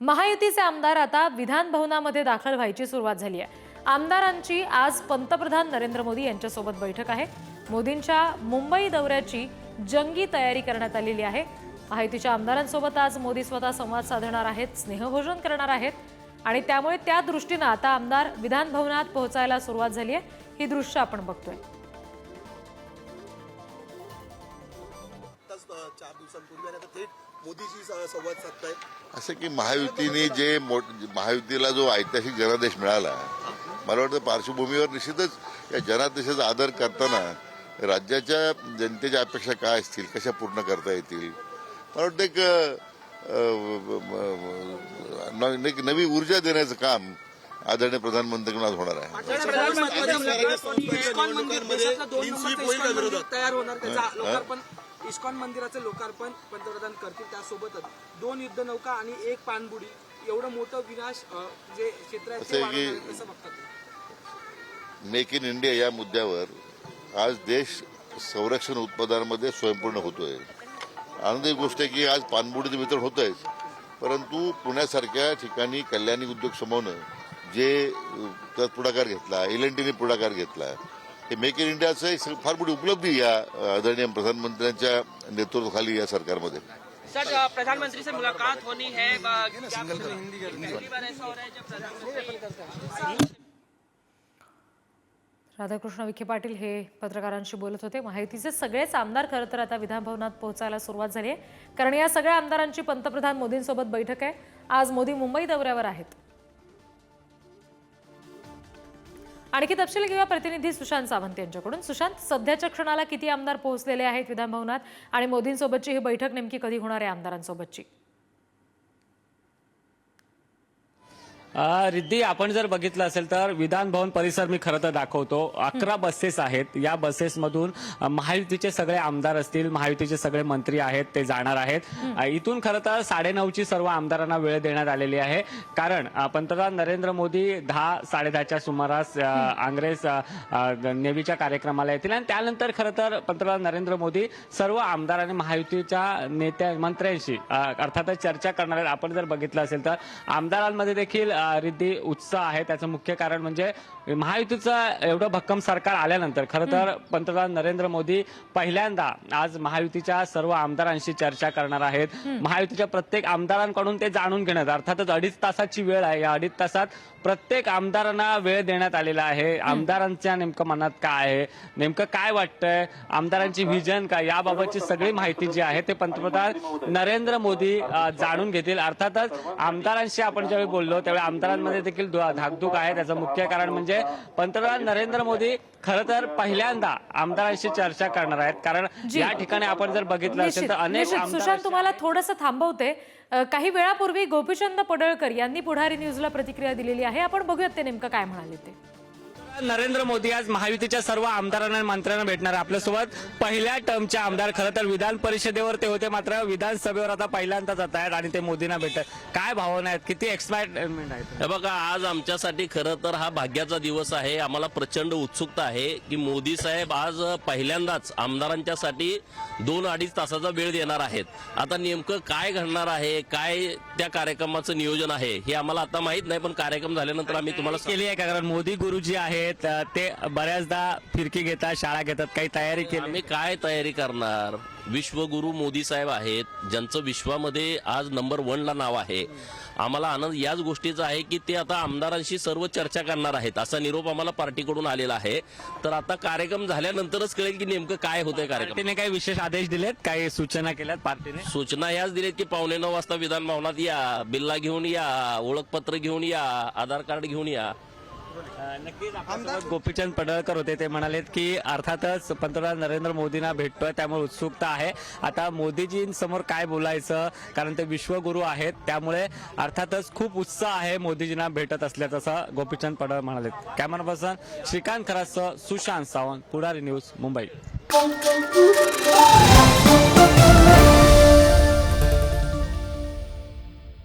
महायुतीचे आमदार आता विधान भवनामध्ये दाखल व्हायची सुरुवात झाली आहे। आमदारांची आज पंतप्रधान नरेंद्र मोदी यांच्यासोबत बैठक आहे। मोदींच्या मुंबई दौऱ्याची जंगी तयारी करण्यात आलेली आहे। महायुतीच्या आमदारांसोबत आज मोदी स्वतः संवाद साधणार आहेत, स्नेहभोजन करणार आहेत आणि त्यामुळे त्या दृष्टीने आता आमदार विधान भवनात पोहोचायला सुरुवात झाली आहे। ही दृश्य आपण बघतोय। 4 दिवसांपूर्वी आता थेट मोदीशी संवाद साधताय। असं की महायुतीने महायुतीला जो ऐतिहासिक जनादेश मिळाला, मला वाटतं पार्श्वभूमीवर निश्चितच या जनादेशाचा आदर करताना राज्याच्या जनतेच्या अपेक्षा काय असतील, कशा पूर्ण करता येतील, मला वाटतं एक नवी ऊर्जा देण्याचं काम आदरणीय प्रधानमंत्र्यांना आज होणार आहे। इस्कॉन मंदिराचं लोकार्पण पंतप्रधान करतील, त्यासोबतच 2 युद्धनौका आणि 1 पाणबुडी, एवढं मोठं विनाश जे क्षेत्र आहे कसं बघतात? मेक इन इंडिया या मुद्द्यावर आज देश संरक्षण उत्पादनामध्ये स्वयंपूर्ण होतोय। आनंदाची गोष्ट आहे की आज पाणबुडीचं वितरण होत आहे, परंतु पुण्यासारख्या ठिकाणी कल्याणी उद्योग समूहानं जे त्यात पुढाकार घेतला, एल&टीने पुढाकार घेतला, हे मेक इन इंडियाचं एक फार मोठी उपलब्धी या आदरणीय प्रधानमंत्र्यांच्या नेतृत्वाखाली या सरकारमध्ये। सर, प्रधानमंत्री से मुलाकात होनी है, राधाकृष्ण विखे पाटील हे पत्रकारांशी बोलत होते। महायुतीचे सगळेच आमदार खरं तर आता विधान भवनात पोहोचायला सुरुवात झाली आहे, कारण या सगळ्या आमदारांची पंतप्रधान मोदींसोबत बैठक आहे। आज मोदी मुंबई दौऱ्यावर आहेत। आणखी तपशील घेऊया प्रतिनिधी सुशांत सावंत यांच्याकडून। सुशांत, सध्याच्या क्षणाला किती आमदार पोहोचलेले आहेत विधान भवनात आणि मोदींसोबतची ही बैठक नेमकी कधी होणार आहे आमदारांसोबतची? रिद्धी, आपण जर बघितलं असेल तर विधान भवन परिसर मी खरं तर दाखवतो। 11 बसेस आहेत। या बसेसमधून महायुतीचे सगळे आमदार असतील, महायुतीचे सगळे मंत्री आहेत, ते जाणार आहेत। इथून खरं तर 9:30ची सर्व आमदारांना वेळ देण्यात आलेली आहे, कारण पंतप्रधान नरेंद्र मोदी 10-10:30च्या सुमारास आंग्रेस नेव्हीच्या कार्यक्रमाला येतील आणि त्यानंतर खरं तर पंतप्रधान नरेंद्र मोदी सर्व आमदार आणि महायुतीच्या मंत्र्यांशी अर्थातच चर्चा करणार आहेत। आपण जर बघितलं असेल तर आमदारांमध्ये देखील रिद्धी उत्साह आहे। त्याचं मुख्य कारण म्हणजे महायुतीचं एवढं भक्कम सरकार आल्यानंतर खरं तर पंतप्रधान नरेंद्र मोदी पहिल्यांदा आज महायुतीच्या सर्व आमदारांशी चर्चा करणार आहेत। महायुतीच्या प्रत्येक आमदारांकडून ते जाणून घेण्यात, अर्थातच 2.5 तासाची वेळ आहे। या 2.5 तासात प्रत्येक आमदारांना वेळ देण्यात आलेला आहे। आमदारांच्या नेमकं मनात काय आहे, नेमकं काय वाटतंय, आमदारांची व्हिजन काय, याबाबतची सगळी माहिती जी आहे ते पंतप्रधान नरेंद्र मोदी जाणून घेतील। अर्थातच आमदारांशी आपण ज्यावेळी बोललो त्यावेळी आमदारांमध्ये देखील धाकधूक आहे। त्याचं मुख्य कारण म्हणजे पंतप्रधान नरेंद्र मोदी खरं तर पहिल्यांदा आमदारांशी चर्चा करणार आहेत, कारण या ठिकाणी आपण जर बघितलं असेल तर अनेक आमदार। सुशांत, तुम्हाला थोडंसं थांबवते। काही वेळापूर्वी गोपीचंद पडळकर यांनी पुढारी न्यूजला प्रतिक्रिया दिलेली आहे, आपण बघूयात ते नेमकं काय म्हणाले ते। नरेंद्र मोदी आज महायुतीच्या सर्व आमदारांना आणि मंत्र्यांना भेटणार। आपल्यासोबत पहिल्या टर्मचे आमदार खरं तर विधान परिषदेवर ते होते, मात्र विधानसभेवर आता पहिल्यांदा जात आहेत आणि ते मोदींना भेटतात। काय भावना आहेत, किती एक्साइटमेंट आहेत? हे बघा, आज आमच्यासाठी खरं तर हा भाग्याचा दिवस आहे। आम्हाला प्रचंड उत्सुकता आहे की मोदी साहेब आज पहिल्यांदाच आमदारांच्यासाठी 2-2.5 तासाचा वेळ देणार आहेत। आता नेमकं काय घडणार आहे, काय त्या कार्यक्रमाचं नियोजन आहे हे आम्हाला आता माहित नाही, पण कार्यक्रम झाल्यानंतर आम्ही तुम्हाला केली आहे का? कारण मोदी गुरुजी आहेत, ते बऱ्याचदा फिरकी घेतात, शाळा घेतात, काही तयारी केली? आम्ही काय तयारी करणार? विश्वगुरु मोदी साहेब आहेत, ज्यांचं विश्वामध्ये आज नंबर 1ला नाव आहे। आम्हाला आनंद याच गोष्टीचा आहे की ते आता आमदारांशी सर्व चर्चा करणार आहेत, असा निरोप आम्हाला पार्टीकडून आलेला आहे। तर आता कार्यक्रम झाल्यानंतरच कळेल की नेमकं काय होतंय। पार्टीने काही विशेष आदेश दिलेत, काही सूचना केल्यात पार्टीने? सूचना याच दिलेत की 9:15 वाजता विधान भवनात या, बिल्ला घेऊन या, ओळखपत्र घेऊन या, आधार कार्ड घेऊन या। नक्कीच आपल्यासोबत गोपीचंद पडळकर होते। ते म्हणालेत की अर्थातच पंतप्रधान नरेंद्र मोदींना भेटतोय, त्यामुळे उत्सुकता आहे। आता मोदीजींसमोर काय बोलायचं, कारण ते विश्वगुरू आहेत, त्यामुळे अर्थातच खूप उत्साह आहे मोदीजींना भेटत असल्याचं असं गोपीचंद पडळकर म्हणालेत। कॅमेरा पर्सन श्रीकांत खरासह सुशांत सावंत, पुढारी न्यूज, मुंबई।